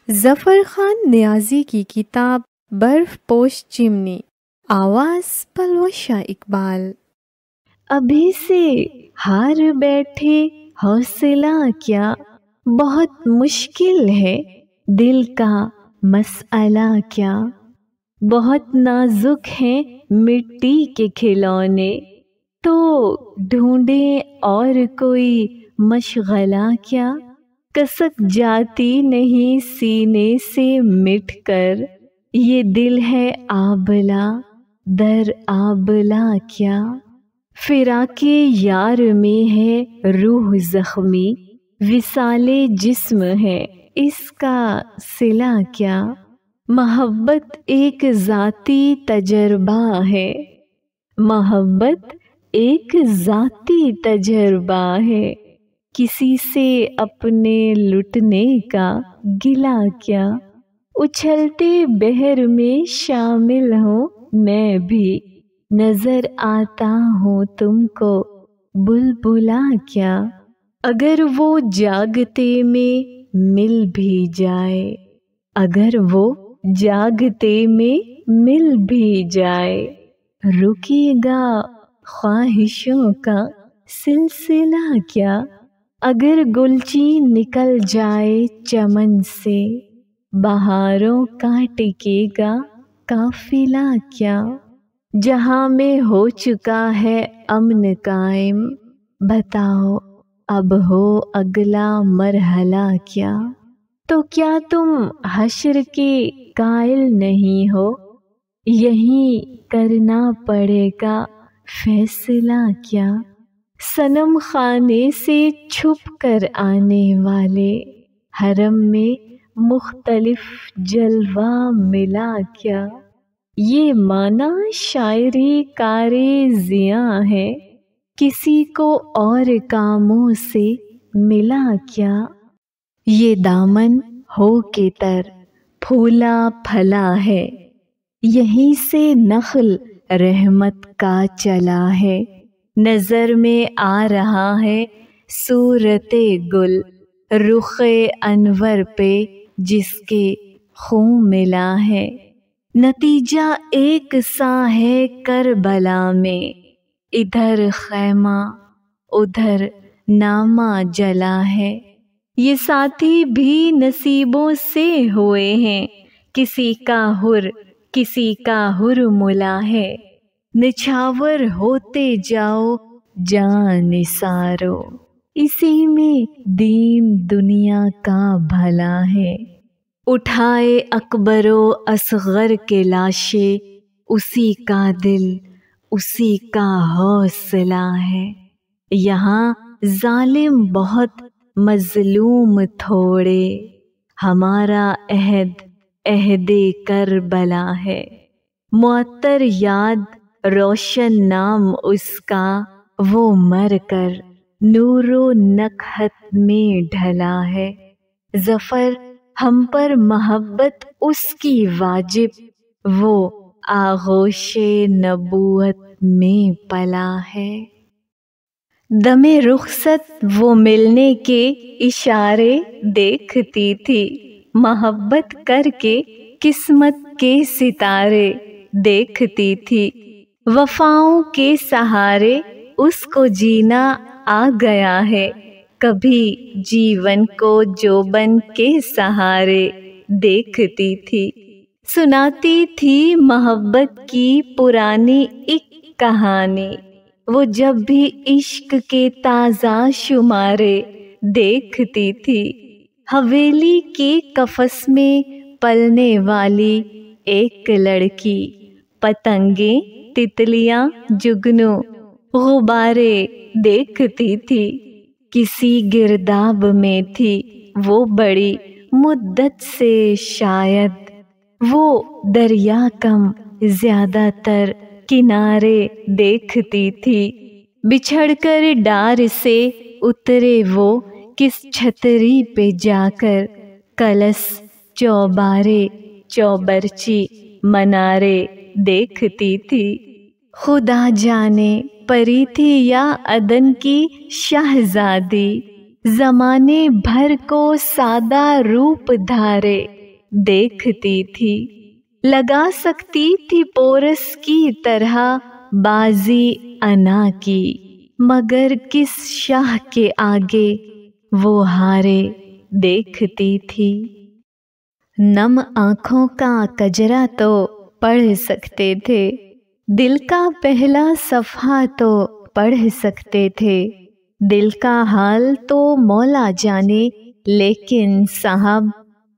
ज़फ़र खान नियाज़ी की किताब बर्फ़ पोश चिमनी, आवाज़ पलवशा इकबाल। अभी से हार बैठे हौसला क्या, बहुत मुश्किल है दिल का मसला क्या। बहुत नाजुक हैं मिट्टी के खिलौने, तो ढूंढें और कोई मशगला क्या। कसक जाती नहीं सीने से मिटकर, ये दिल है आबला दर आबला क्या। फिराके यार में है रूह जख्मी, विसाले जिस्म है इसका सिला क्या। मोहब्बत एक ज़ाती तजर्बा है, मोहब्बत एक ज़ाती तजर्बा है। किसी से अपने लुटने का गिला क्या। उछलते बहर में शामिल हूँ मैं भी, नजर आता हूँ तुमको बुलबुला क्या। अगर वो जागते में मिल भी जाए, अगर वो जागते में मिल भी जाए, रुकेगा ख्वाहिशों का सिलसिला क्या। अगर गुलची निकल जाए चमन से, बहारों का टिकेगा काफिला क्या। जहां में हो चुका है अमन कायम, बताओ अब हो अगला मरहला क्या। तो क्या तुम हश्र के कायल नहीं हो, यही करना पड़ेगा फैसला क्या। सनम खाने से छुप कर आने वाले, हरम में मुख्तलिफ जलवा मिला क्या। ये माना शायरी कारे जिया है, किसी को और कामों से मिला क्या। ये दामन हो के तर फूला फला है, यहीं से नखल रहमत का चला है। नजर में आ रहा है सूरते गुल, रुखे अनवर पे जिसके खून मिला है। नतीजा एक सा है करबला में, इधर खैमा उधर नामा जला है। ये साथी भी नसीबों से हुए हैं, किसी का हुर किसी का हुरमुला है। निछावर होते जाओ जान निसारो, इसी में दीन दुनिया का भला है। उठाए अकबरो असगर के लाशे, उसी का दिल उसी का हौसला है। यहाँ जालिम बहुत मजलूम थोड़े, हमारा अहद अहदे करबला है। मुअत्तर याद रोशन नाम उसका, वो मर कर नूरो नकहत में ढला है। ज़फ़र हम पर मोहब्बत उसकी वाजिब, वो आगोशे नबूवत में पला है। दमे रुखसत वो मिलने के इशारे देखती थी, मोहब्बत करके किस्मत के सितारे देखती थी। वफाओं के सहारे उसको जीना आ गया है, कभी जीवन को जोबन के सहारे देखती थी। सुनाती थी मोहब्बत की पुरानी एक कहानी, वो जब भी इश्क के ताज़ा शुमारे देखती थी। हवेली के कफस में पलने वाली एक लड़की, पतंगे तितलियां जुगनू गुब्बारे देखती थी। किसी गिरदाब में थी वो बड़ी मुद्दत से, शायद वो दरिया कम ज्यादातर किनारे देखती थी। बिछड़कर डार से उतरे वो किस छतरी पे जाकर, कलस चौबारे चौबरची मनारे देखती थी। खुदा जाने परी थी या अदन की शहजादी, जमाने भर को सादा रूप धारे देखती थी। लगा सकती थी पोरस की तरह बाजी अना की, मगर किस शाह के आगे वो हारे देखती थी। नम आँखों का कजरा तो पढ़ सकते थे, दिल का पहला सफ़हा तो पढ़ सकते थे। दिल का हाल तो मौला जाने, लेकिन साहब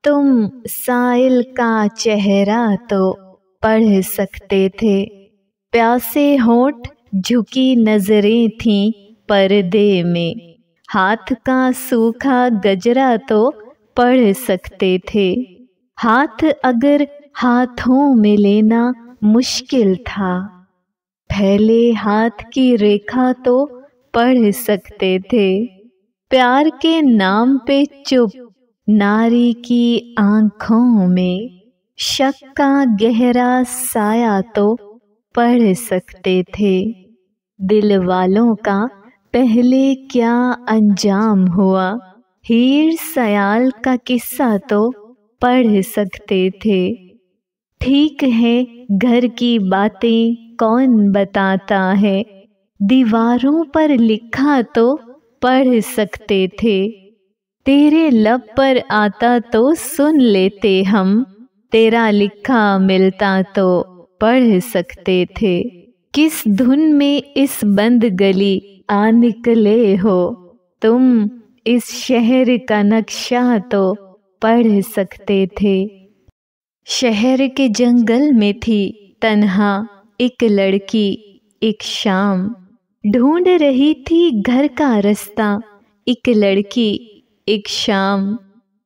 तुम साइल का चेहरा तो पढ़ सकते थे। प्यासे होंठ झुकी नजरें थीं पर्दे में, हाथ का सूखा गजरा तो पढ़ सकते थे। हाथ अगर हाथों में लेना मुश्किल था, फैले हाथ की रेखा तो पढ़ सकते थे। प्यार के नाम पे चुप नारी की आंखों में शक का गहरा साया तो पढ़ सकते थे। दिल वालों का पहले क्या अंजाम हुआ, हीर सयाल का किस्सा तो पढ़ सकते थे। ठीक है घर की बातें कौन बताता है, दीवारों पर लिखा तो पढ़ सकते थे। तेरे लब पर आता तो सुन लेते हम, तेरा लिखा मिलता तो पढ़ सकते थे। किस धुन में इस बंद गली आ निकले हो, तुम इस शहर का नक्शा तो पढ़ सकते थे। शहर के जंगल में थी तन्हा एक लड़की एक शाम, ढूंढ रही थी घर का रास्ता एक लड़की एक शाम।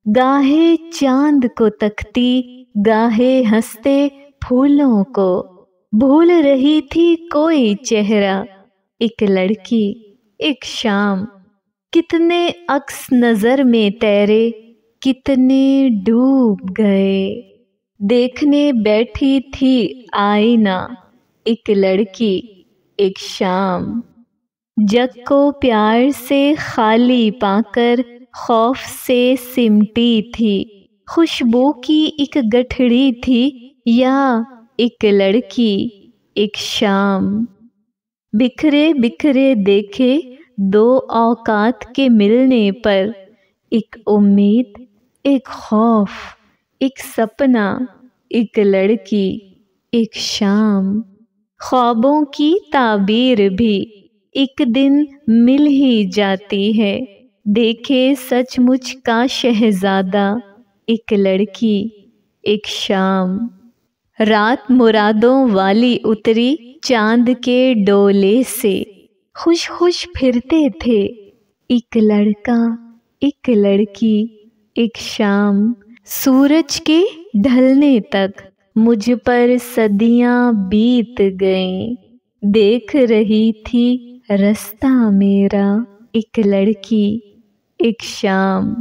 गाहे चांद को तकती, गाहे हंसते फूलों को, भूल रही थी कोई चेहरा एक लड़की एक शाम। कितने अक्स नजर में तेरे, कितने डूब गए, देखने बैठी थी आईना एक लड़की एक शाम। जग को प्यार से खाली पाकर खौफ से सिमटी थी, खुशबू की एक गठड़ी थी या एक लड़की एक शाम। बिखरे बिखरे देखे दो औकात के मिलने पर, एक उम्मीद एक खौफ एक सपना एक लड़की एक शाम। ख्वाबों की ताबीर भी एक दिन मिल ही जाती है, देखे सचमुच का शहजादा एक लड़की एक शाम। रात मुरादों वाली उतरी चांद के डोले से, खुश खुश फिरते थे एक लड़का एक लड़की एक शाम। सूरज के ढलने तक मुझ पर सदियां बीत गईं, देख रही थी रास्ता मेरा एक लड़की एक शाम।